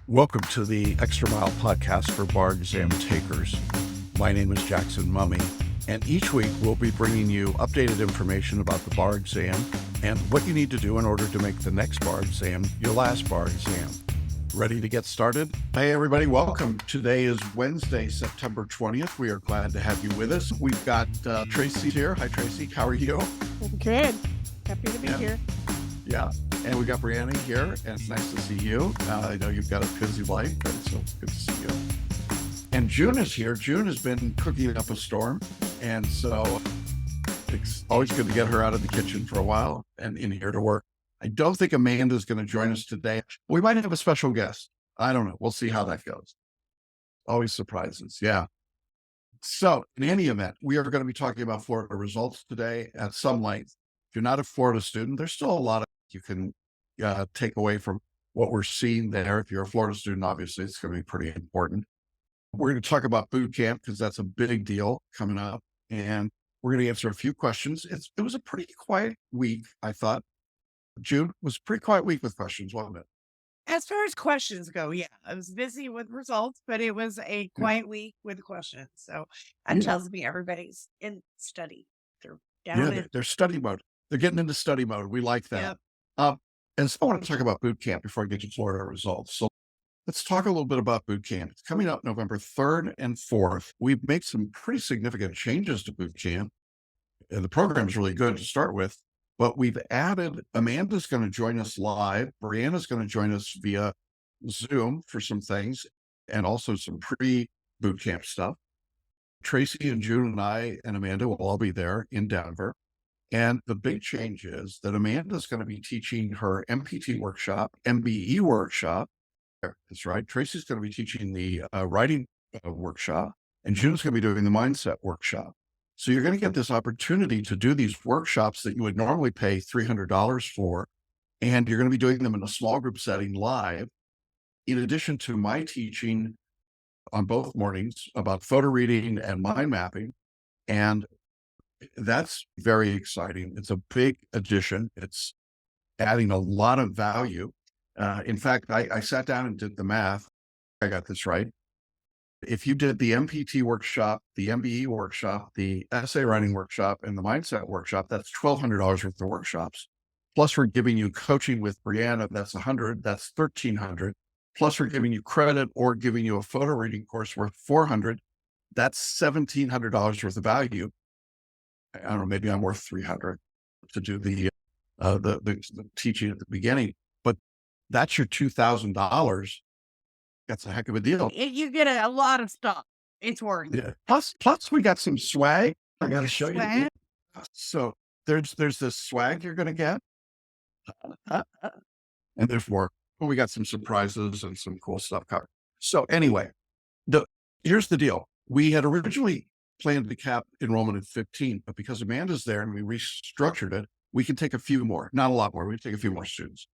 Welcome to the Extra Mile podcast for bar exam takers. My name is Jackson Mummy, and each week we'll be bringing you updated information about the bar exam and what you need to do in order to make the next bar exam your last bar exam. Ready to get started? Hey everybody, welcome. Today is Wednesday, September 20th. We are glad to have you with us. We've got Tracy here. Hi Tracy, how are you? Good. Happy to be here. Yeah. And we got Brianna here, and it's nice to see you. I know you've got a busy life, but it's so good to see you. And June is here. June has been cooking up a storm, and so it's always good to get her out of the kitchen for a while and in here to work. I don't think Amanda's going to join us today. We might have a special guest. I don't know. We'll see how that goes. Always surprises. Yeah. So in any event, we are going to be talking about Florida results today at some length. If you're not a Florida student, there's still a lot of you can take away from what we're seeing there. If you're a Florida student, obviously it's going to be pretty important. We're going to talk about boot camp because that's a big deal coming up. And we're going to answer a few questions. It was a pretty quiet week, I thought. June was a pretty quiet week with questions, wasn't it? As far as questions go, yeah, I was busy with results, but it was a quiet week with questions. So that tells me everybody's in study. They're down they're study mode. They're getting into study mode. We like that. And so I want to talk about boot camp before I get to Florida results. So let's talk a little bit about boot camp. It's coming up November 3rd and 4th. We've made some pretty significant changes to boot camp. And the program is really good to start with, but we've added, Amanda's going to join us live. Brianna's going to join us via Zoom for some things and also some pre-boot camp stuff. Tracy and June and I and Amanda will all be there in Denver. And the big change is that Amanda's going to be teaching her MPT workshop, MBE workshop. That's right. Tracy's going to be teaching the writing workshop, and June's going to be doing the mindset workshop. So you're going to get this opportunity to do these workshops that you would normally pay $300 for, and you're going to be doing them in a small group setting live, in addition to my teaching on both mornings about photo reading and mind mapping. And that's very exciting. It's a big addition. It's adding a lot of value. In fact, I sat down and did the math. I got this right. If you did the MPT workshop, the MBE workshop, the essay writing workshop, and the mindset workshop, that's $1,200 worth of workshops. Plus we're giving you coaching with Brianna, that's $100, that's $1,300. Plus we're giving you credit or giving you a photo reading course worth $400. That's $1,700 worth of value. I don't know, maybe I'm worth $300 to do the teaching at the beginning, but that's your $2,000. That's a heck of a deal. You get a lot of stuff. It's worth it. Yeah. Plus we got some swag. I got to show you. So there's this swag you're going to get, and there's more. Well, we got some surprises and some cool stuff covered. So anyway, here's the deal. We had originally planned to cap enrollment at 15, but because Amanda's there and we restructured it, we can take a few more, not a lot more. We can take a few more students.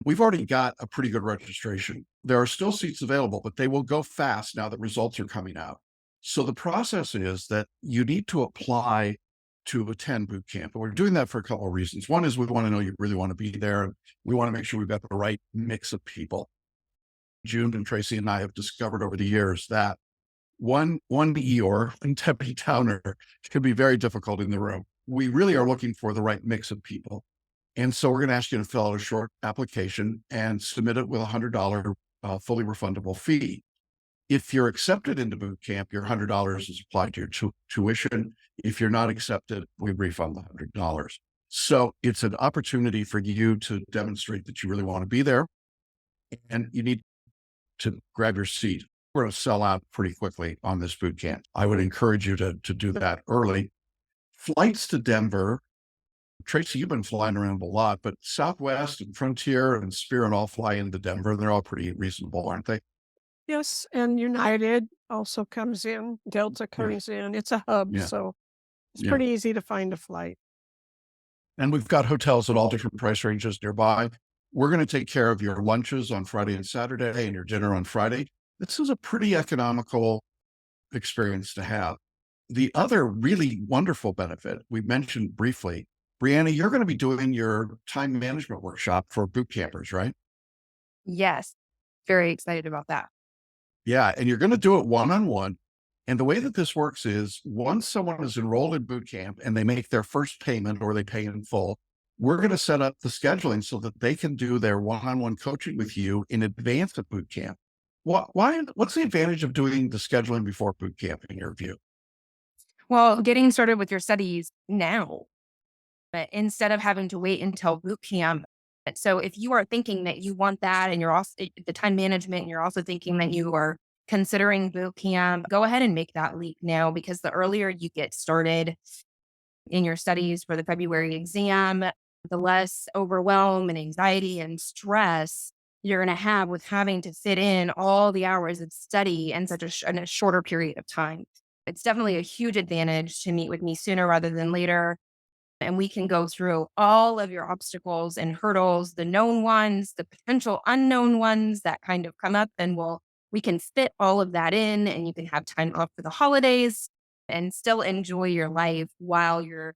We've already got a pretty good registration. There are still seats available, but they will go fast now that results are coming out. So the process is that you need to apply to attend boot camp. And we're doing that for a couple of reasons. One is we want to know you really want to be there. We want to make sure we've got the right mix of people. June and Tracy and I have discovered over the years that one Eeyore and Debbie Downer can be very difficult in the room. We really are looking for the right mix of people. And so we're going to ask you to fill out a short application and submit it with a $100 fully refundable fee. If you're accepted into boot camp, your $100 is applied to your tuition. If you're not accepted, we refund the $100. So it's an opportunity for you to demonstrate that you really want to be there, and you need to grab your seat. We're going to sell out pretty quickly on this boot camp. I would encourage you to do that early. Flights to Denver. Tracy, you've been flying around a lot, but Southwest and Frontier and Spirit all fly into Denver. They're all pretty reasonable, aren't they? Yes, and United also comes in. Delta comes in. It's a hub, so it's pretty easy to find a flight. And we've got hotels at all different price ranges nearby. We're going to take care of your lunches on Friday and Saturday and your dinner on Friday. This is a pretty economical experience to have. The other really wonderful benefit we mentioned briefly, Brianna, you're going to be doing your time management workshop for boot campers, right? Yes. very excited about that. Yeah, and you're going to do it one-on-one. And the way that this works is once someone is enrolled in boot camp and they make their first payment or they pay in full, we're going to set up the scheduling so that they can do their one-on-one coaching with you in advance of boot camp. What's the advantage of doing the scheduling before boot camp in your view? Well, getting started with your studies now, but instead of having to wait until boot camp. So if you are thinking that you want that and you're also the time management, and you're also thinking that you are considering boot camp, go ahead and make that leap now, because the earlier you get started in your studies for the February exam, the less overwhelm and anxiety and stress you're going to have with having to fit in all the hours of study in in a shorter period of time. It's definitely a huge advantage to meet with me sooner rather than later. And we can go through all of your obstacles and hurdles, the known ones, the potential unknown ones that kind of come up, and we can fit all of that in, and you can have time off for the holidays and still enjoy your life while you're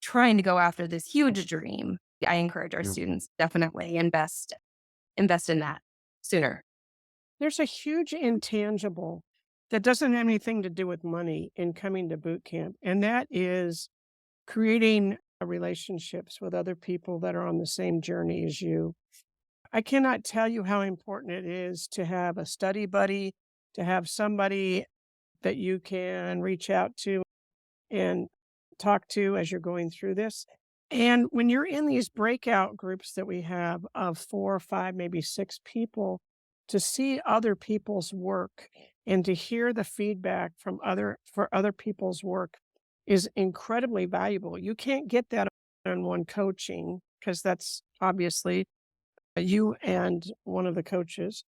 trying to go after this huge dream. I encourage our Yeah. students definitely invest in that sooner. There's a huge intangible that doesn't have anything to do with money in coming to boot camp, and that is creating relationships with other people that are on the same journey as you. I cannot tell you how important it is to have a study buddy, to have somebody that you can reach out to and talk to as you're going through this. And when you're in these breakout groups that we have of 4 or 5, maybe 6 people, to see other people's work and to hear the feedback from other people's work is incredibly valuable. You can't get that on one coaching because that's obviously you and one of the coaches.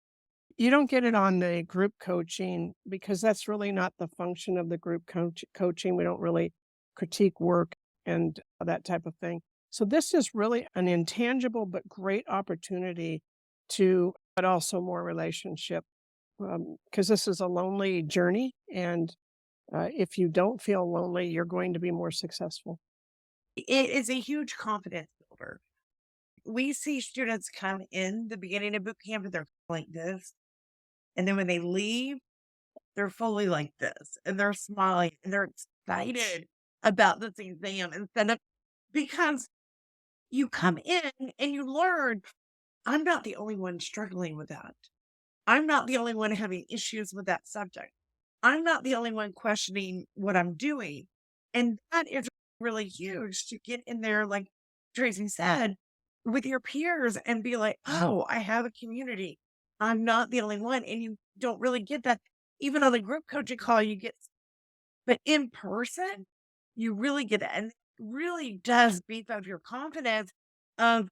You don't get it on the group coaching because that's really not the function of the group coaching. We don't really critique work and that type of thing. So this is really an intangible but great opportunity but also more relationship, because this is a lonely journey. And if you don't feel lonely, you're going to be more successful. It is a huge confidence builder. We see students come in the beginning of boot camp and they're like this. And then when they leave, they're fully like this and they're smiling and they're excited about this exam instead of because you come in and you learn I'm not the only one struggling with that. I'm not the only one having issues with that subject. I'm not the only one questioning what I'm doing. And that is really huge to get in there, like Tracy said, with your peers and be like, oh, I have a community. I'm not the only one. And you don't really get that. Even on the group coaching call, you get, but in person, you really get that. And it really does beef up your confidence of,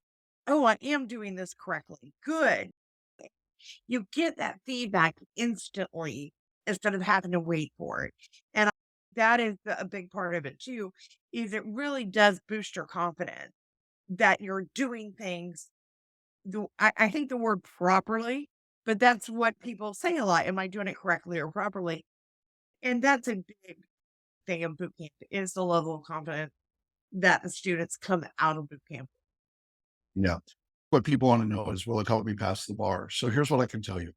oh, I am doing this correctly. Good. You get that feedback instantly instead of having to wait for it. And that is a big part of it too, is it really does boost your confidence that you're doing things. I think the word properly, but that's what people say a lot. Am I doing it correctly or properly? And that's a big thing of boot camp is the level of confidence that the students come out of boot camp. Yeah. What people want to know is, will it help me pass the bar? So here's what I can tell you.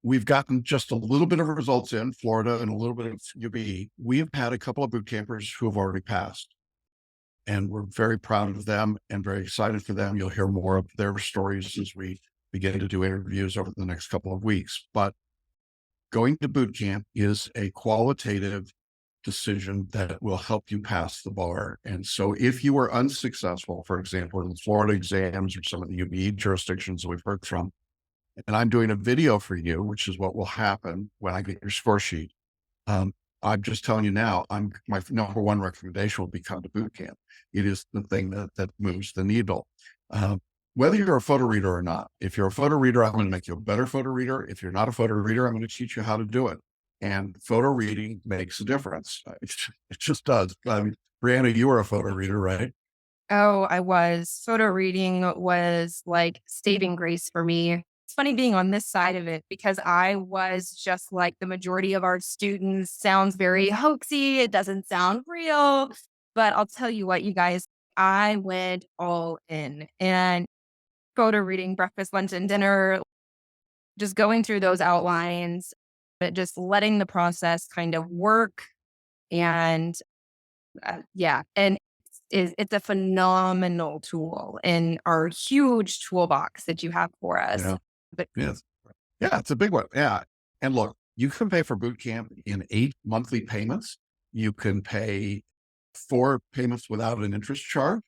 We've gotten just a little bit of results in Florida and a little bit of UB. We've had a couple of boot campers who have already passed, and we're very proud of them and very excited for them. You'll hear more of their stories as we begin to do interviews over the next couple of weeks. But going to boot camp is a qualitative decision that will help you pass the bar. And so if you were unsuccessful, for example, in the Florida exams or some of the UB jurisdictions that we've heard from, and I'm doing a video for you, which is what will happen when I get your score sheet. Um, I'm just telling you now, my number one recommendation will be come to boot camp. It is the thing that moves the needle. Whether you're a photo reader or not, if you're a photo reader, I'm going to make you a better photo reader. If you're not a photo reader, I'm going to teach you how to do it. And photo reading makes a difference. It just does. I mean, Brianna, you were a photo reader, right? Oh, I was. Photo reading was like saving grace for me. It's funny being on this side of it because I was just like the majority of our students. Sounds very hoaxy. It doesn't sound real. But I'll tell you what, you guys, I went all in and photo reading breakfast, lunch, and dinner. just going through those outlines, but just letting the process kind of work. And yeah, and it's a phenomenal tool in our huge toolbox that you have for us. Yeah. But Yes. Yeah, it's a big one. Yeah. And look, you can pay for boot camp in 8 monthly payments. You can pay 4 payments without an interest charge.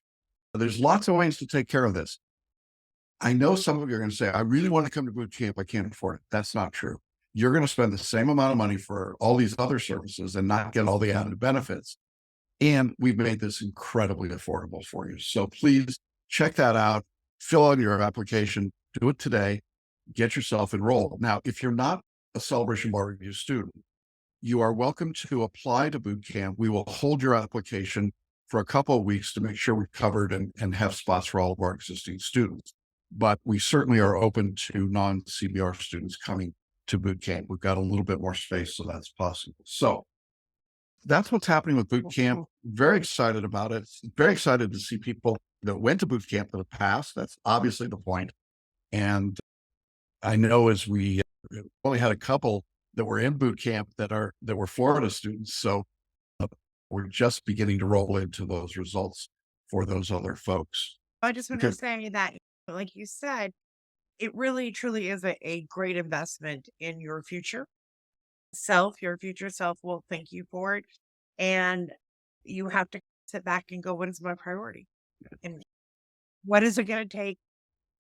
There's lots of ways to take care of this. I know some of you are going to say, I really want to come to boot camp. I can't afford it. That's not true. You're going to spend the same amount of money for all these other services and not get all the added benefits. And we've made this incredibly affordable for you. So please check that out. Fill out your application. Do it today. Get yourself enrolled. Now, if you're not a Celebration Bar Review student, you are welcome to apply to boot camp. We will hold your application for a couple of weeks to make sure we've covered and have spots for all of our existing students. But we certainly are open to non-CBR students coming to boot camp. We've got a little bit more space, so that's possible. So that's what's happening with boot camp. Very excited about it. Very excited to see people that went to boot camp in the past. That's obviously the point. And I know as we only had a couple that were in boot camp that were Florida students. So we're just beginning to roll into those results for those other folks. I just want to say that, like you said, it really truly is a great investment in your future self. Your future self will thank you for it. And you have to sit back and go, what is my priority? And what is it going to take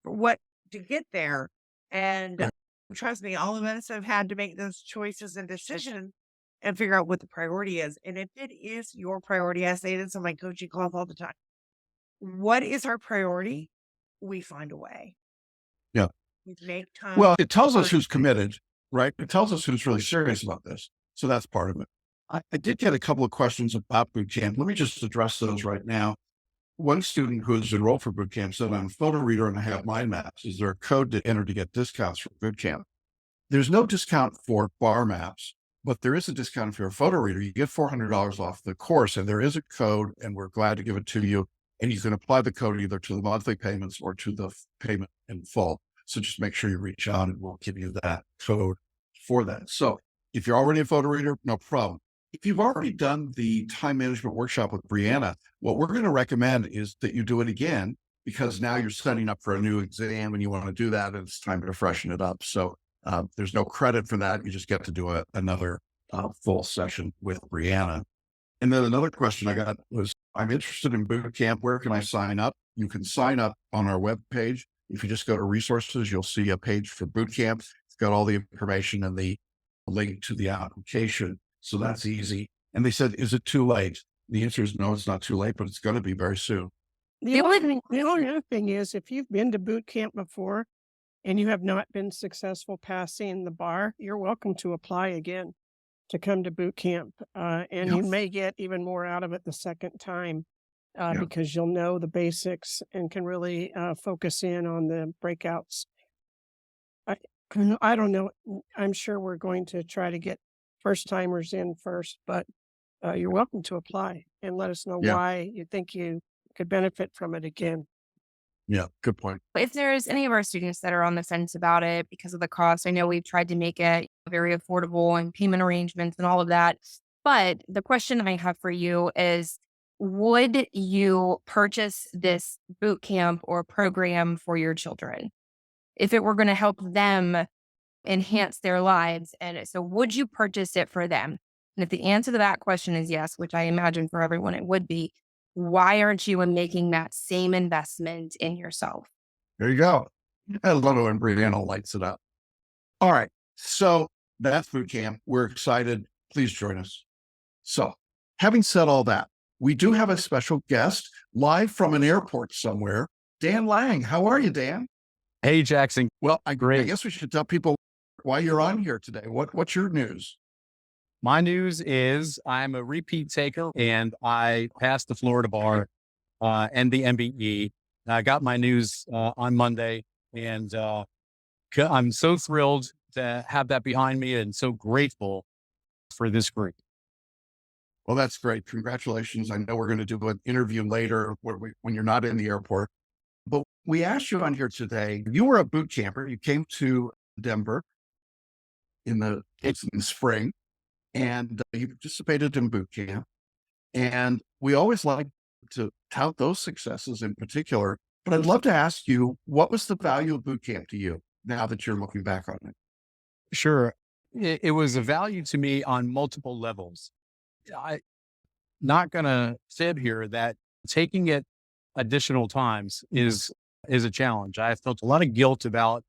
for what to get there? And trust me, all of us have had to make those choices and decisions and figure out what the priority is. And if it is your priority, I say this on my coaching calls all the time. What is our priority? We find a way. Yeah. We make time. Well, it tells us who's committed, right? It tells us who's really serious about this. So that's part of it. I did get a couple of questions about boot camp. Let me just address those right now. One student who's enrolled for boot camp said, I'm a photo reader and I have mind maps. Is there a code to enter to get discounts for boot camp? There's no discount for bar maps, but there is a discount if you're a photo reader. You get $400 off the course, and there is a code, and we're glad to give it to you. And you can apply the code either to the monthly payments or to the payment in full. So just make sure you reach out and we'll give you that code for that. So if you're already a photo reader, no problem. If you've already done the time management workshop with Brianna, what we're going to recommend is that you do it again, because now you're setting up for a new exam and you want to do that, and it's time to freshen it up. So there's no credit for that. You just get to do another full session with Brianna. And then another question I got was, I'm interested in boot camp. Where can I sign up? You can sign up on our webpage. If you just go to resources, you'll see a page for boot camp. It's got all the information and the link to the application. So that's easy. And they said, is it too late? The answer is no, it's not too late, but it's going to be very soon. The only other thing is, if you've been to boot camp before and you have not been successful passing the bar, you're welcome to apply again to come to boot camp. And you may get even more out of it the second time because you'll know the basics and can really focus in on the breakouts. I don't know. I'm sure we're going to try to get first timers in first, but you're welcome to apply and let us know why you think you could benefit from it again. Yeah, good point. if there's any of our students that are on the fence about it because of the cost, I know we've tried to make it very affordable and payment arrangements and all of that. But the question I have for you is, would you purchase this boot camp or program for your children if it were going to help them enhance their lives? And so would you purchase it for them? And if the answer to that question is yes, which I imagine for everyone it would be, why aren't you making that same investment in yourself? There you go. I love it when Brianna lights it up. All right. So that's boot camp. We're excited. Please join us. So having said all that, we do have a special guest live from an airport somewhere. Dan Lang. How are you, Dan? Hey, Jackson. Well, I guess we should tell people why you're on here today. What's your news? My news is I'm a repeat taker and I passed the Florida bar and the MBE. I got my news on Monday, and I'm so thrilled to have that behind me and so grateful for this group. Well, that's great. Congratulations. I know we're going to do an interview later when you're not in the airport. But we asked you on here today. You were a boot camper. You came to Denver in the spring, and he participated in boot camp. And we always like to tout those successes in particular. But I'd love to ask you, what was the value of boot camp to you now that you're looking back on it? Sure. It was a value to me on multiple levels. I not going to fib here that taking it additional times is a challenge. I felt a lot of guilt about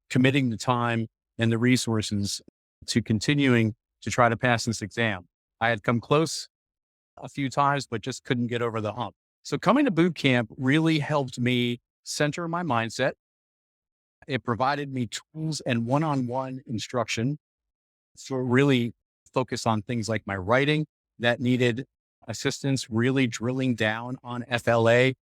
committing the time and the resources to continuing to try to pass this exam. I had come close a few times, but just couldn't get over the hump. So coming to boot camp really helped me center my mindset. It provided me tools and one-on-one instruction to really focus on things like my writing that needed assistance, really drilling down on FLA,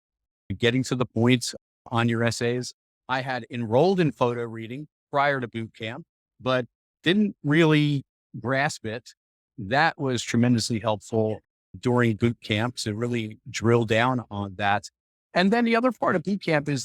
getting to the points on your essays. I had enrolled in photo reading prior to boot camp, but didn't really grasp it. That was tremendously helpful during boot camp to really drill down on that. And then the other part of boot camp is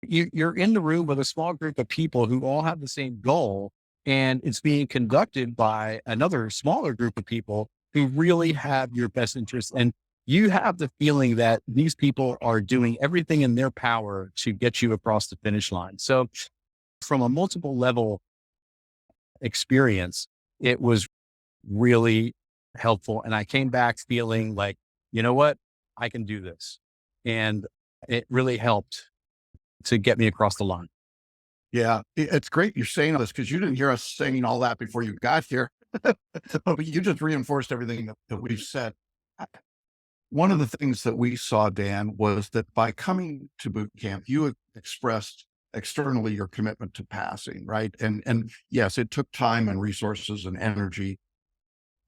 you're in the room with a small group of people who all have the same goal, and it's being conducted by another smaller group of people who really have your best interests. And you have the feeling that these people are doing everything in their power to get you across the finish line. So from a multiple level experience, it was really helpful. And I came back feeling like, you know what, I can do this. And it really helped to get me across the line. Yeah, it's great you're saying all this because you didn't hear us saying all that before you got here. But you just reinforced everything that we've said. One of the things that we saw, Dan, was that by coming to boot camp, you expressed externally your commitment to passing, right? And yes, it took time and resources and energy.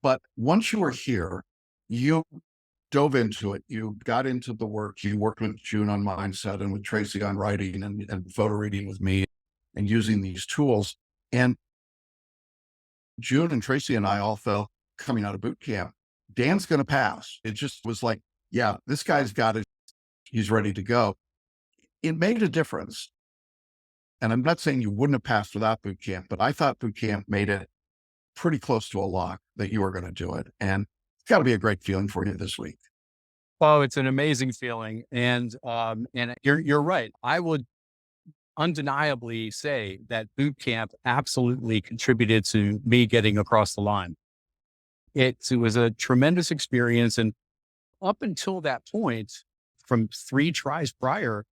But once you were here, you dove into it. You got into the work. You worked with June on mindset and with Tracy on writing and photo reading with me and using these tools. And June and Tracy and I all felt coming out of boot camp, Dan's going to pass. It just was like, yeah, this guy's got it. He's ready to go. It made a difference. And I'm not saying you wouldn't have passed without boot camp, but I thought boot camp made it pretty close to a lock that you were going to do it. And it's got to be a great feeling for you this week. Oh, it's an amazing feeling. And you're right. I would undeniably say that boot camp absolutely contributed to me getting across the line. It was a tremendous experience. And up until that point, from 3 tries prior,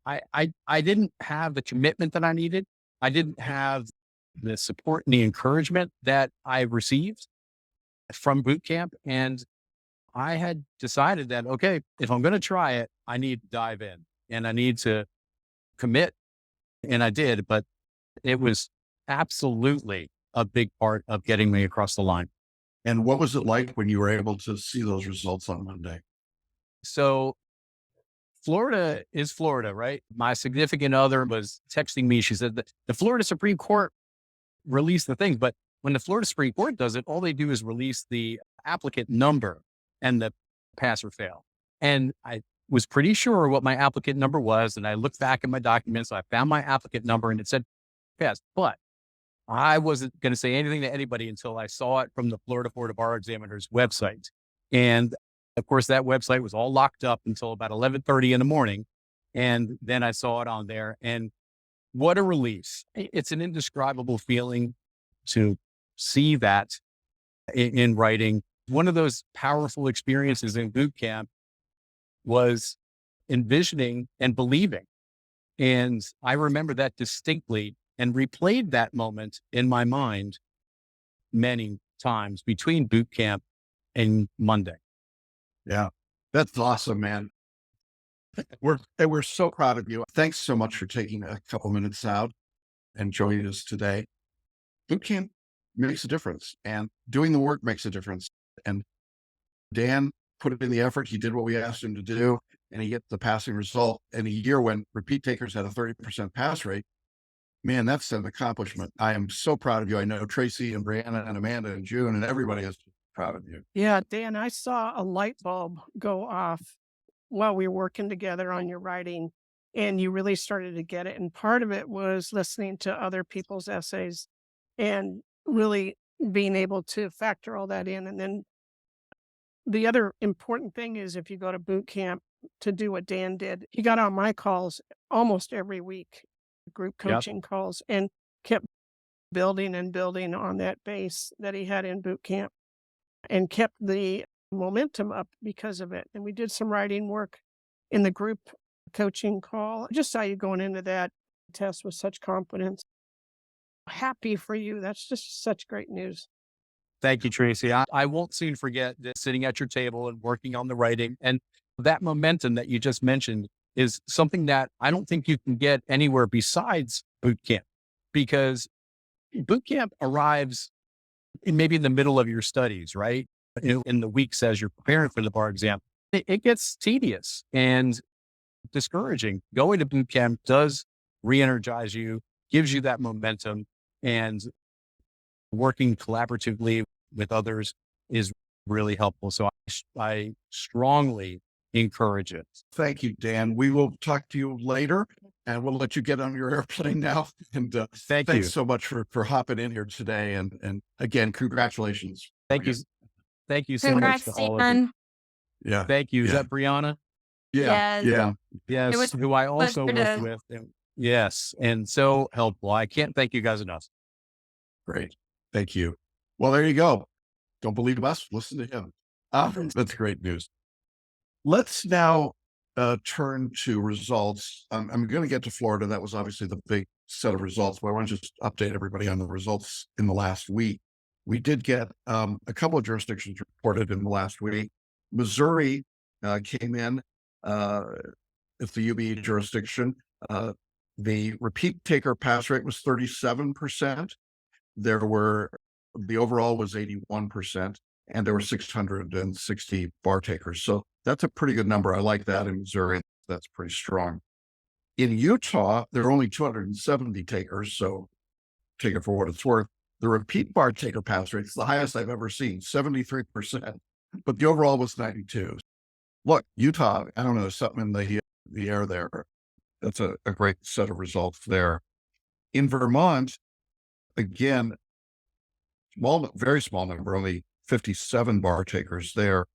I didn't have the commitment that I needed. I didn't have the support and the encouragement that I received from boot camp. And I had decided that, okay, if I'm going to try it, I need to dive in and I need to commit. And I did, but it was absolutely a big part of getting me across the line. And what was it like when you were able to see those results on Monday? So Florida is Florida, right? My significant other was texting me. She said that the Florida Supreme Court released the thing, but when the Florida Supreme Court does it, all they do is release the applicant number and the pass or fail. And I was pretty sure what my applicant number was. And I looked back at my documents. So I found my applicant number and it said pass, but I wasn't going to say anything to anybody until I saw it from the Florida Board of Bar Examiners website. And of course, that website was all locked up until about 11:30 in the morning. And then I saw it on there and what a relief. It's an indescribable feeling to see that in writing. One of those powerful experiences in boot camp was envisioning and believing. And I remember that distinctly and replayed that moment in my mind many times between boot camp and Monday. Yeah, that's awesome, man. We're so proud of you. Thanks so much for taking a couple minutes out and joining us today. Boot camp makes a difference and doing the work makes a difference. And Dan put in the effort. He did what we asked him to do and he gets the passing result in a year when repeat takers had a 30% pass rate. Man, that's an accomplishment. I am so proud of you. I know Tracy and Brianna and Amanda and June and everybody is proud of you. Yeah, Dan, I saw a light bulb go off while we were working together on your writing. and you really started to get it. And part of it was listening to other people's essays and really being able to factor all that in. And then the other important thing is if you go to boot camp to do what Dan did, he got on my calls almost every week, group Yep. coaching calls, and kept building and building on that base that he had in boot camp and kept the momentum up because of it. And we did some writing work in the group coaching call. I just saw you going into that test with such confidence. Happy for you. That's just such great news. Thank you, Tracy. I won't soon forget that sitting at your table and working on the writing, and that momentum that you just mentioned is something that I don't think you can get anywhere besides boot camp, because boot camp arrives maybe in the middle of your studies, right? In the weeks as you're preparing for the bar exam, it gets tedious and discouraging. Going to boot camp does re-energize you, gives you that momentum, and working collaboratively with others is really helpful. So I strongly encourage it. Thank you, Dan. We will talk to you later, and we'll let you get on your airplane now. And Thank you. thanks so much for hopping in here today. And again, congratulations. Thank you. Thank you so much Congrats, to all of you. Dan. Yeah. Thank you. Is Yeah. that Brianna? Yeah. Yes. Yeah. Yes. was Who I also pleasure worked to- with. Yes. And so helpful. I can't thank you guys enough. Great. Thank you. Well, there you go. Don't believe us? Listen to him. That's great news. Let's now turn to results. I'm going to get to Florida. That was obviously the big set of results, but I want to just update everybody on the results in the last week. We did get a couple of jurisdictions reported in the last week. Missouri came in as the UBE jurisdiction. The repeat taker pass rate was 37%. The overall was 81%, and there were 660 bar takers. So that's a pretty good number. I like that in Missouri. That's pretty strong. In Utah, there are only 270 takers. So take it for what it's worth. The repeat bar taker pass rate is the highest I've ever seen, 73%, but the overall was 92. Look, Utah, I don't know, there's something in the air there. That's a great set of results there. In Vermont, again, very small number, only 57 bar takers there.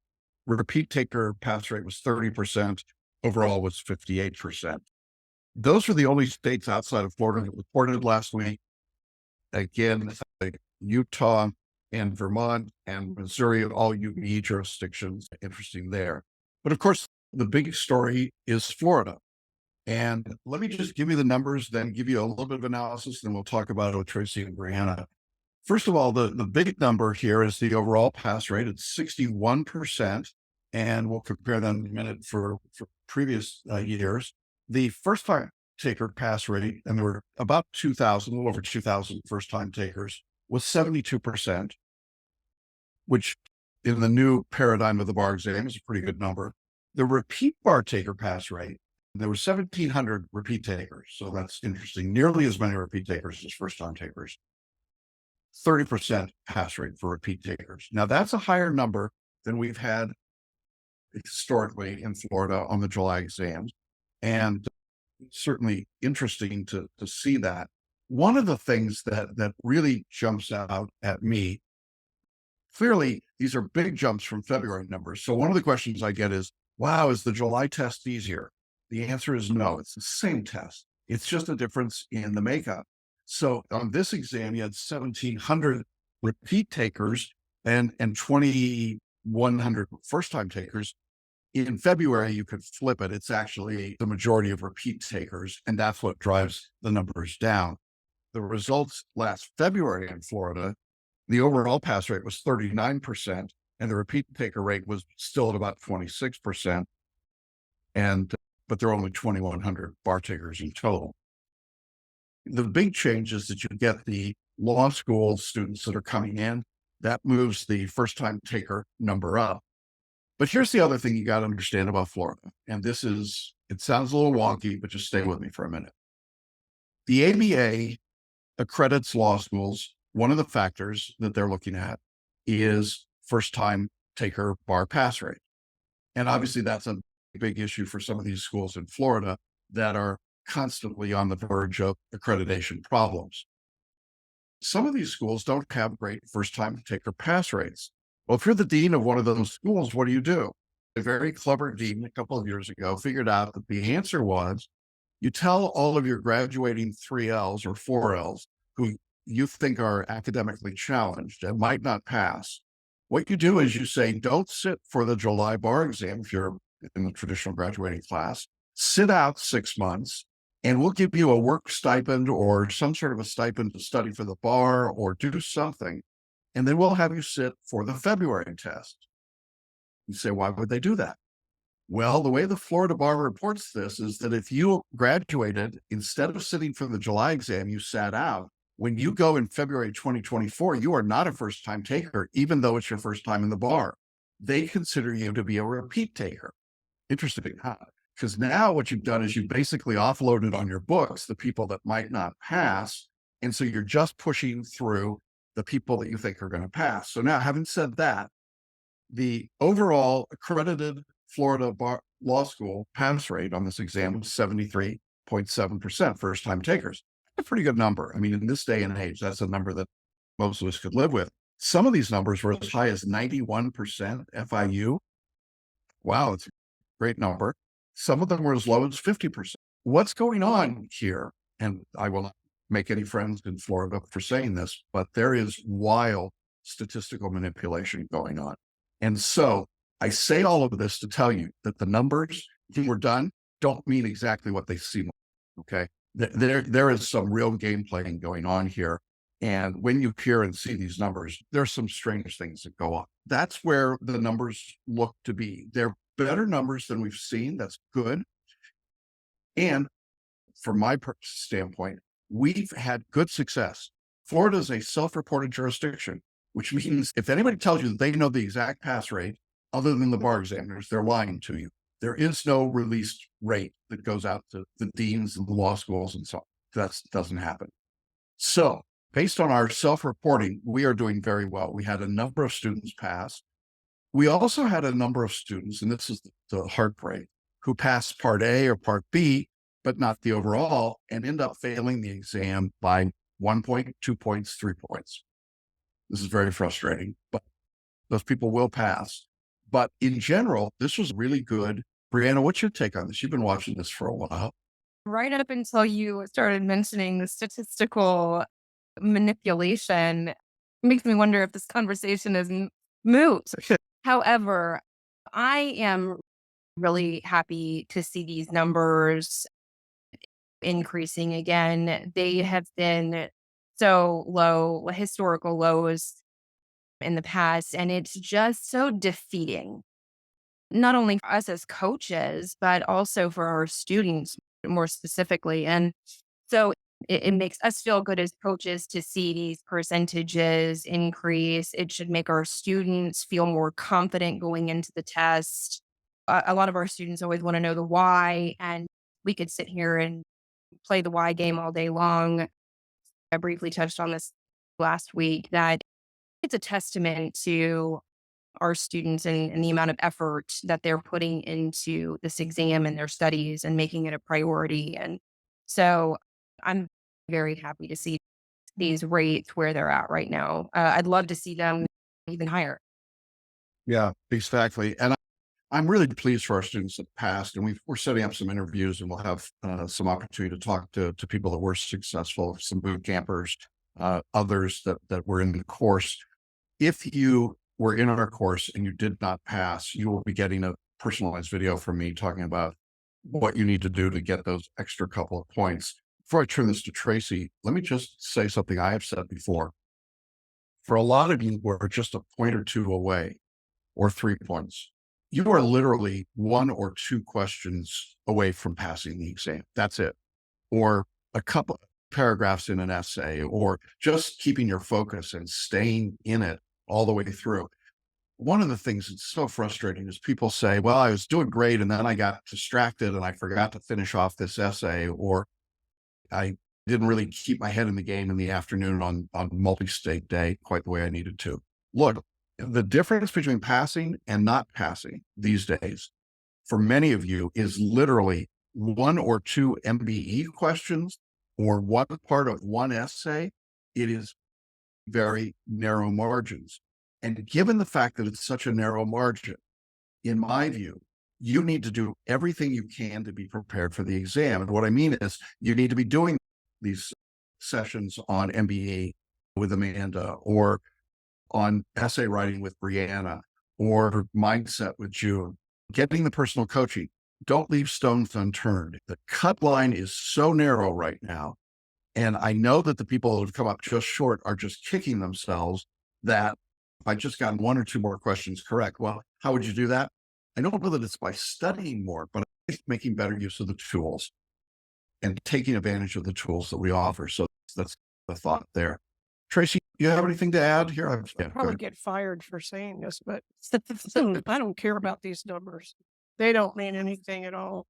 Repeat taker pass rate was 30%. Overall was 58%. Those are the only states outside of Florida that reported last week. Again, Utah and Vermont and Missouri, all UBE jurisdictions, interesting there. But of course, the big story is Florida. And let me just give you the numbers, then give you a little bit of analysis, then we'll talk about it with Tracy and Brianna. First of all, the big number here is the overall pass rate. It's 61%, and we'll compare that in a minute for previous years. The first-time taker pass rate, and there were about 2,000, a little over 2,000 first-time takers, was 72%, which in the new paradigm of the bar exam is a pretty good number. The repeat bar taker pass rate, there were 1,700 repeat takers, so that's interesting. Nearly as many repeat takers as first-time takers. 30% pass rate for repeat takers. Now that's a higher number than we've had historically in Florida on the July exams, and certainly interesting to see that. One of the things that really jumps out at me, clearly these are big jumps from February numbers. So one of the questions I get is, wow, is the July test easier? The answer is no, it's the same test. It's just a difference in the makeup. So on this exam, you had 1,700 repeat takers and 2,100 first-time takers. In February, you could flip it. It's actually the majority of repeat takers, and that's what drives the numbers down. The results last February in Florida, the overall pass rate was 39%, and the repeat taker rate was still at about 26%. But there are only 2,100 bar takers in total. The big change is that you get the law school students that are coming in. That moves the first-time taker number up. But here's the other thing you got to understand about Florida. And it sounds a little wonky, but just stay with me for a minute. The ABA accredits law schools. One of the factors that they're looking at is first-time taker bar pass rate. And obviously that's a big issue for some of these schools in Florida. that are constantly on the verge of accreditation problems. Some of these schools don't have great first-time taker pass rates. Well, if you're the dean of one of those schools, what do? A very clever dean a couple of years ago figured out that the answer was you tell all of your graduating 3Ls or 4Ls who you think are academically challenged and might not pass. What you do is you say, don't sit for the July bar exam if you're in the traditional graduating class. Sit out 6 months and we'll give you a work stipend or some sort of a stipend to study for the bar or do something. And then we'll have you sit for the February test. You say, why would they do that? Well, the way the Florida bar reports this is that if you graduated, instead of sitting for the July exam, you sat out. When you go in February 2024, you are not a first-time taker, even though it's your first time in the bar. They consider you to be a repeat taker. Interesting, huh? Because now what you've done is you basically offloaded on your books the people that might not pass. And so you're just pushing through the people that you think are going to pass. So now, having said that, the overall accredited Florida Law School pass rate on this exam was 73.7% first-time takers. A pretty good number. I mean, in this day and age, that's a number that most of us could live with. Some of these numbers were as high as 91% FIU. Wow, it's a great number. Some of them were as low as 50%. What's going on here? And I will not make any friends in Florida for saying this, but there is wild statistical manipulation going on. And so I say all of this to tell you that the numbers that were done don't mean exactly what they seem like, okay? There is some real game playing going on here. And when you hear and see these numbers, there's some strange things that go on. That's where the numbers look to be. They're better numbers than we've seen. That's good. And from my standpoint, we've had good success. Florida is a self-reported jurisdiction, which means if anybody tells you that they know the exact pass rate, other than the bar examiners, they're lying to you. There is no released rate that goes out to the deans and the law schools and so on. That doesn't happen. So based on our self-reporting, we are doing very well. We had a number of students pass. We also had a number of students, and this is the heartbreak, who passed Part A or Part B, but not the overall, and end up failing the exam by 1 point, 2 points, 3 points. This is very frustrating, but those people will pass. But in general, this was really good. Brianna, what's your take on this? You've been watching this for a while. Right up until you started mentioning the statistical manipulation, it makes me wonder if this conversation is moot. However, I am really happy to see these numbers increasing again. They have been so low, historical lows in the past, and it's just so defeating, not only for us as coaches, but also for our students more specifically. And so it makes us feel good as coaches to see these percentages increase. It should make our students feel more confident going into the test. A lot of our students always want to know the why, and we could sit here and play the why game all day long. I briefly touched on this last week, that it's a testament to our students and the amount of effort that they're putting into this exam and their studies and making it a priority. And so I'm very happy to see these rates where they're at right now. I'd love to see them even higher. Yeah, exactly. And I'm really pleased for our students that passed, and we're setting up some interviews, and we'll have some opportunity to talk to people that were successful, some boot campers, others that were in the course. If you were in our course and you did not pass, you will be getting a personalized video from me talking about what you need to do to get those extra couple of points. Before I turn this to Tracy, let me just say something I have said before. For a lot of you who are just a point or two away, or 3 points, you are literally 1 or 2 questions away from passing the exam. That's it. Or a couple of paragraphs in an essay, or just keeping your focus and staying in it all the way through. One of the things that's so frustrating is people say, well, I was doing great, and then I got distracted and I forgot to finish off this essay, or I didn't really keep my head in the game in the afternoon on multi-state day quite the way I needed to. Look, the difference between passing and not passing these days, for many of you, is literally one or two MBE questions or one part of one essay, it is very narrow margins. And given the fact that it's such a narrow margin, in my view, you need to do everything you can to be prepared for the exam. And what I mean is you need to be doing these sessions on MBE with Amanda, or on essay writing with Brianna, or mindset with June, getting the personal coaching. Don't leave stones unturned. The cut line is so narrow right now. And I know that the people that have come up just short are just kicking themselves that if I just gotten one or two more questions correct. Well, how would you do that? I don't know that it's by studying more, but it's making better use of the tools and taking advantage of the tools that we offer. So that's the thought there. Tracy, you have anything to add here? I'll probably get fired for saying this, but I don't care about these numbers. They don't mean anything at all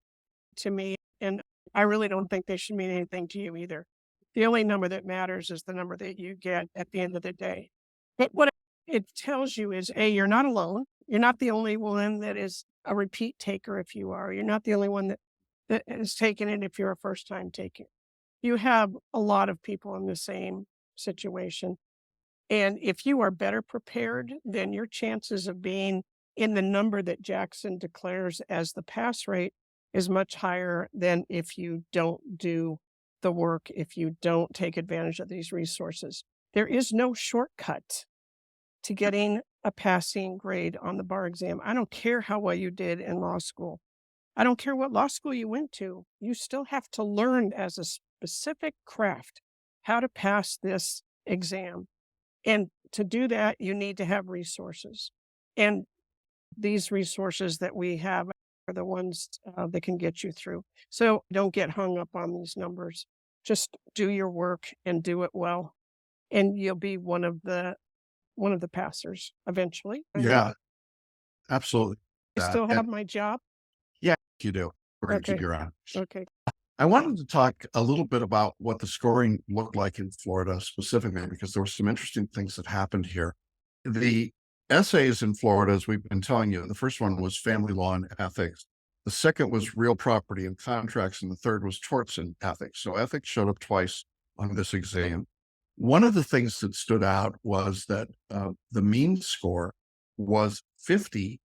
to me. And I really don't think they should mean anything to you either. The only number that matters is the number that you get at the end of the day. But what it tells you is, A, you're not alone. You're not the only one that is a repeat taker. If you are, you're not the only one that is taking it if you're a first time taker. You have a lot of people in the same situation. And if you are better prepared, then your chances of being in the number that Jackson declares as the pass rate is much higher than if you don't do the work, if you don't take advantage of these resources. There is no shortcut to getting a passing grade on the bar exam. I don't care how well you did in law school. I don't care what law school you went to. You still have to learn as a specific craft how to pass this exam. And to do that, you need to have resources. And these resources that we have are the ones that can get you through. So don't get hung up on these numbers. Just do your work and do it well. And you'll be one of the passers eventually. Yeah, absolutely. I still have my job. Yeah, you do. We're going to Okay. keep you around. Okay. I wanted to talk a little bit about what the scoring looked like in Florida specifically, because there were some interesting things that happened here. The essays in Florida, as we've been telling you, the first one was family law and ethics. The second was real property and contracts, and the third was torts and ethics. So ethics showed up twice on this exam. One of the things that stood out was that the mean score was 50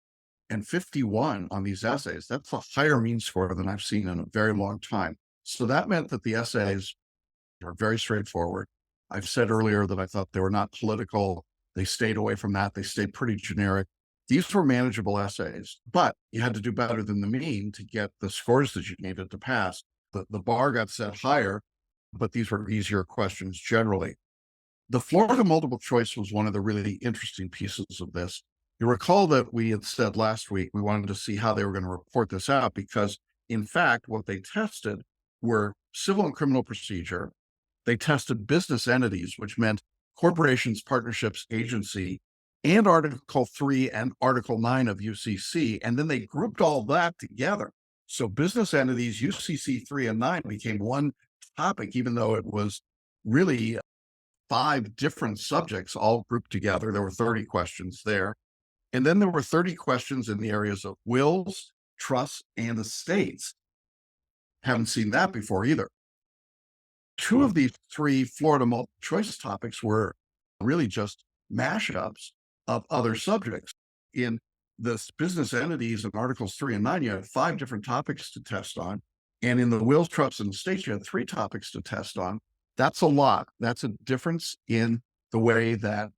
and 51 on these essays. That's a higher mean score than I've seen in a very long time. So that meant that the essays are very straightforward. I've said earlier that I thought they were not political. They stayed away from that. They stayed pretty generic. These were manageable essays, but you had to do better than the mean to get the scores that you needed to pass. The bar got set higher, but these were easier questions generally. The Florida multiple choice was one of the really interesting pieces of this. You recall that we had said last week we wanted to see how they were going to report this out, because in fact, what they tested were civil and criminal procedure. They tested business entities, which meant corporations, partnerships, agency, and Article 3 and Article 9 of UCC. And then they grouped all that together. So business entities, UCC 3 and 9 became one topic, even though it was really 5 different subjects all grouped together. There were 30 questions there. And then there were 30 questions in the areas of wills, trusts, and estates. Haven't seen that before either. 2 of these 3 Florida multiple choice topics were really just mashups of other subjects. In the business entities and Articles 3 and 9, you had 5 different topics to test on. And in the wills, trusts, and estates, you had 3 topics to test on. That's a lot. That's a difference in the way that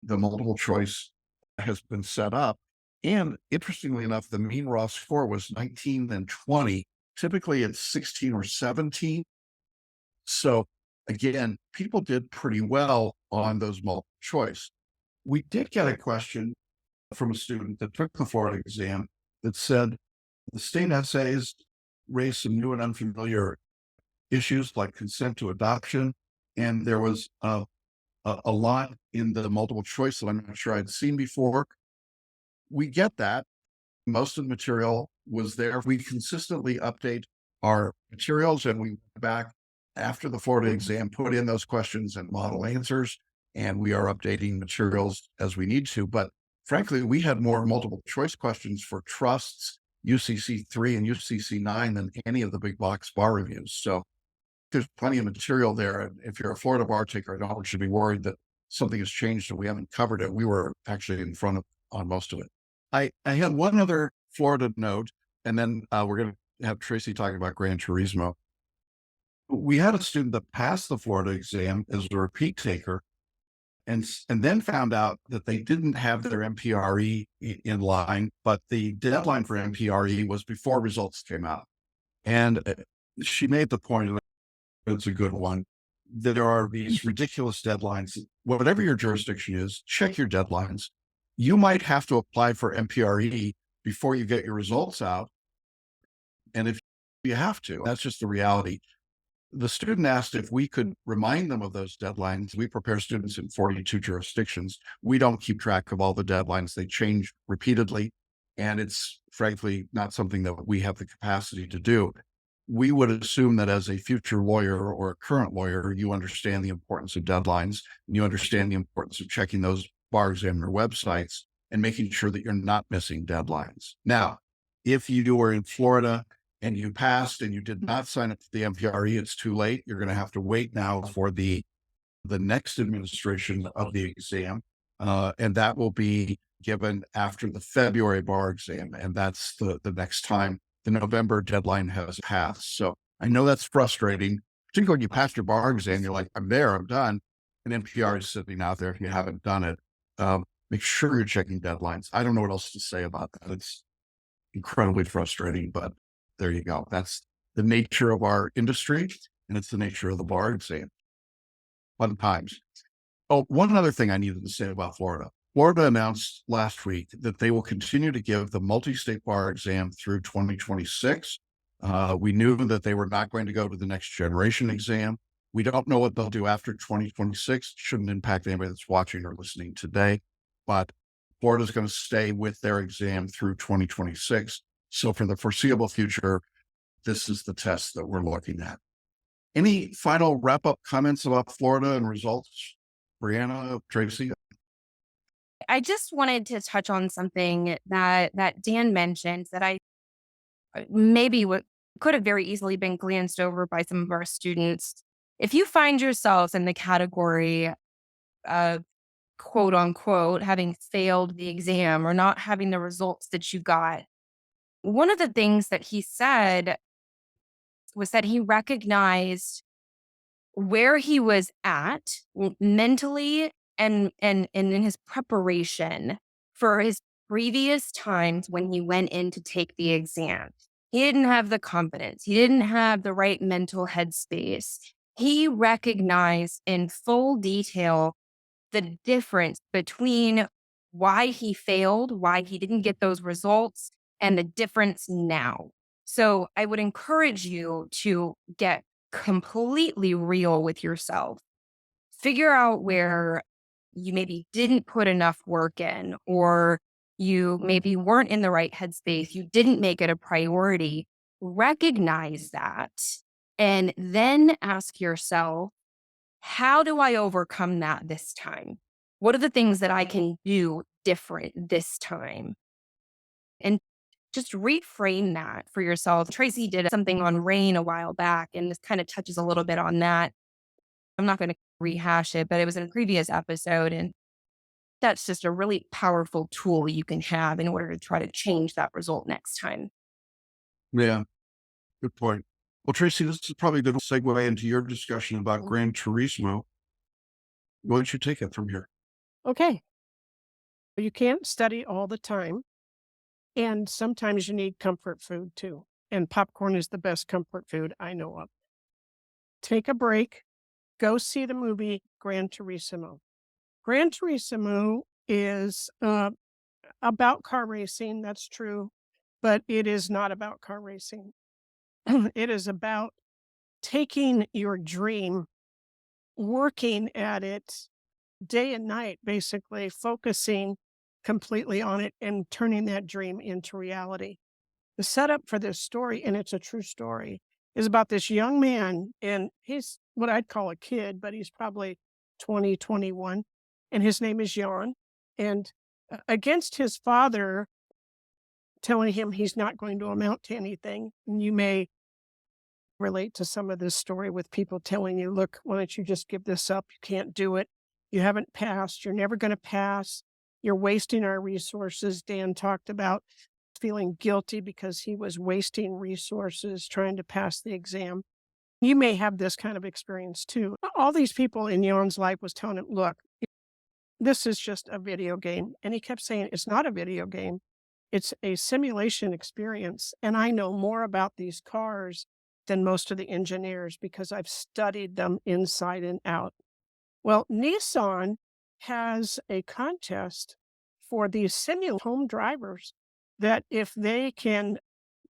the multiple choice has been set up. And interestingly enough, the mean raw score was 19 and 20. Typically it's 16 or 17. So again, people did pretty well on those multiple choice. We did get a question from a student that took the Florida exam that said the state essays raised some new and unfamiliar issues like consent to adoption. And there was a lot in the multiple choice that I'm not sure I'd seen before. We get that. Most of the material was there. We consistently update our materials, and we went back after the Florida exam, put in those questions and model answers, and we are updating materials as we need to. But frankly, we had more multiple choice questions for trusts, UCC 3 and UCC 9 than any of the big box bar reviews. So there's plenty of material there. And if you're a Florida bar taker, I don't want you to be worried that something has changed and we haven't covered it. We were actually in front of on most of it. I had one other Florida note, and then we're going to have Tracy talking about Gran Turismo. We had a student that passed the Florida exam as a repeat taker, and then found out that they didn't have their MPRE in line, but the deadline for MPRE was before results came out. And she made the point, and it's a good one, that there are these ridiculous deadlines. Whatever your jurisdiction is, check your deadlines. You might have to apply for MPRE before you get your results out. And if you have to, that's just the reality. The student asked if we could remind them of those deadlines. We prepare students in 42 jurisdictions. We don't keep track of all the deadlines. They change repeatedly, and it's frankly not something that we have the capacity to do. We would assume that as a future lawyer or a current lawyer, you understand the importance of deadlines, and you understand the importance of checking those bar examiner websites and making sure that you're not missing deadlines. Now, if you were in Florida and you passed and you did not sign up for the MPRE, it's too late. You're going to have to wait now for the next administration of the exam. And that will be given after the February bar exam. And that's the next time the November deadline has passed. So I know that's frustrating, particularly when you pass your bar exam, you're like, I'm there, I'm done. And MPR is sitting out there if you haven't done it. Make sure you're checking deadlines. I don't know what else to say about that. It's incredibly frustrating, but there you go. That's the nature of our industry, and it's the nature of the bar exam. Fun times. Oh, one other thing I needed to say about Florida. Florida announced last week that they will continue to give the multi-state bar exam through 2026. We knew that they were not going to go to the next generation exam. We don't know what they'll do after 2026. Shouldn't impact anybody that's watching or listening today, but Florida's going to stay with their exam through 2026. So for the foreseeable future, this is the test that we're looking at. Any final wrap-up comments about Florida and results? Brianna, Tracy? I just wanted to touch on something that Dan mentioned that I maybe could have very easily been glanced over by some of our students. If you find yourselves in the category of quote unquote having failed the exam or not having the results that you got, one of the things that he said was that he recognized where he was at mentally and in his preparation for his previous times when he went in to take the exam. He didn't have the confidence. He didn't have the right mental headspace. He recognized in full detail the difference between why he failed, why he didn't get those results, and the difference now. So I would encourage you to get completely real with yourself. Figure out where you maybe didn't put enough work in, or you maybe weren't in the right headspace. You didn't make it a priority. Recognize that. And then ask yourself, how do I overcome that this time? What are the things that I can do different this time? And just reframe that for yourself. Tracy did something on rain a while back, and this kind of touches a little bit on that. I'm not going to rehash it, but it was in a previous episode. And that's just a really powerful tool you can have in order to try to change that result next time. Yeah, good point. Well, Tracy, this is probably a good segue into your discussion about Gran Turismo. Why don't you take it from here? Okay. You can't study all the time. And sometimes you need comfort food too. And popcorn is the best comfort food I know of. Take a break. Go see the movie Gran Turismo. Gran Turismo is about car racing. That's true. But it is not about car racing. It is about taking your dream, working at it day and night, basically focusing completely on it and turning that dream into reality. The setup for this story, and it's a true story, is about this young man, and he's what I'd call a kid, but he's probably 20, 21, and his name is Jan. And against his father, telling him he's not going to amount to anything. And you may relate to some of this story with people telling you, look, why don't you just give this up? You can't do it. You haven't passed. You're never going to pass. You're wasting our resources. Dan talked about feeling guilty because he was wasting resources trying to pass the exam. You may have this kind of experience too. All these people in Jan's life was telling him, look, this is just a video game. And he kept saying, it's not a video game. It's a simulation experience. And I know more about these cars than most of the engineers because I've studied them inside and out. Well, Nissan has a contest for these simulated home drivers that if they can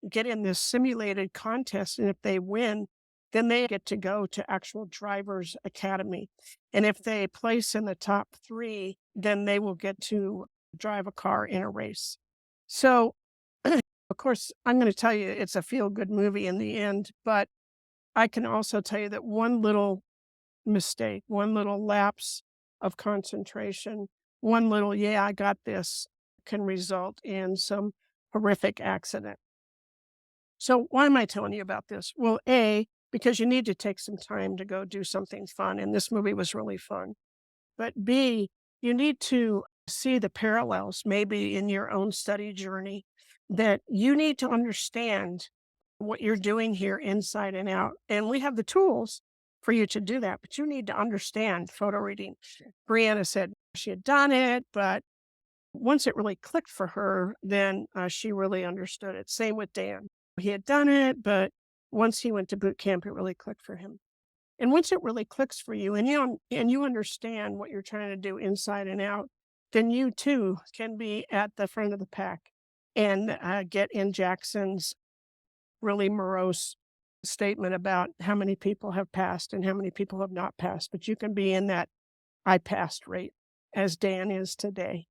get in this simulated contest and if they win, then they get to go to actual drivers academy. And if they place in the top 3, then they will get to drive a car in a race. So, of course, I'm going to tell you it's a feel-good movie in the end, but I can also tell you that one little mistake, one little lapse of concentration, one little, yeah, I got this, can result in some horrific accident. So why am I telling you about this? Well, A, because you need to take some time to go do something fun, and this movie was really fun. But B, you need to see the parallels, maybe in your own study journey, that you need to understand what you're doing here inside and out. And we have the tools for you to do that, but you need to understand photo reading. Brianna said she had done it, but once it really clicked for her, then she really understood it. Same with Dan. He had done it, but once he went to boot camp, it really clicked for him. And once it really clicks for you and you understand what you're trying to do inside and out, then you too can be at the front of the pack and get in Jackson's really morose statement about how many people have passed and how many people have not passed. But you can be in that I passed rate as Dan is today.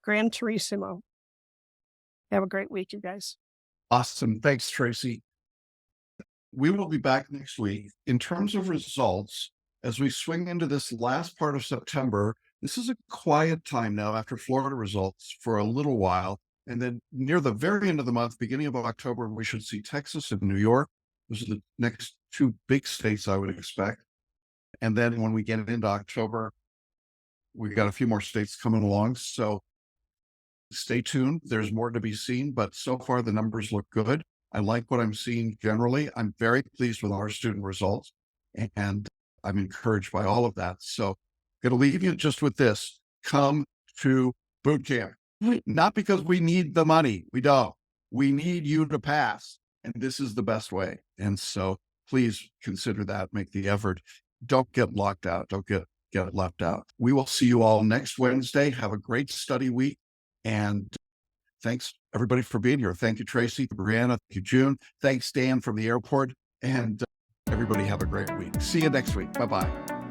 Gran Turismo. Have a great week, you guys. Awesome. Thanks, Tracy. We will be back next week. In terms of results, as we swing into this last part of September, this is a quiet time now after Florida results for a little while. And then near the very end of the month, beginning of October, we should see Texas and New York. Those are the next 2 big states I would expect. And then when we get into October, we've got a few more states coming along. So stay tuned. There's more to be seen, but so far the numbers look good. I like what I'm seeing generally. I'm very pleased with our student results, and I'm encouraged by all of that. So I'm going to leave you just with this. Come to boot camp. Not because we need the money. We don't. We need you to pass. And this is the best way. And so please consider that. Make the effort. Don't get locked out. Don't get left out. We will see you all next Wednesday. Have a great study week. And thanks everybody for being here. Thank you, Tracy, Brianna, thank you, June. Thanks, Dan from the airport. And everybody have a great week. See you next week. Bye-bye.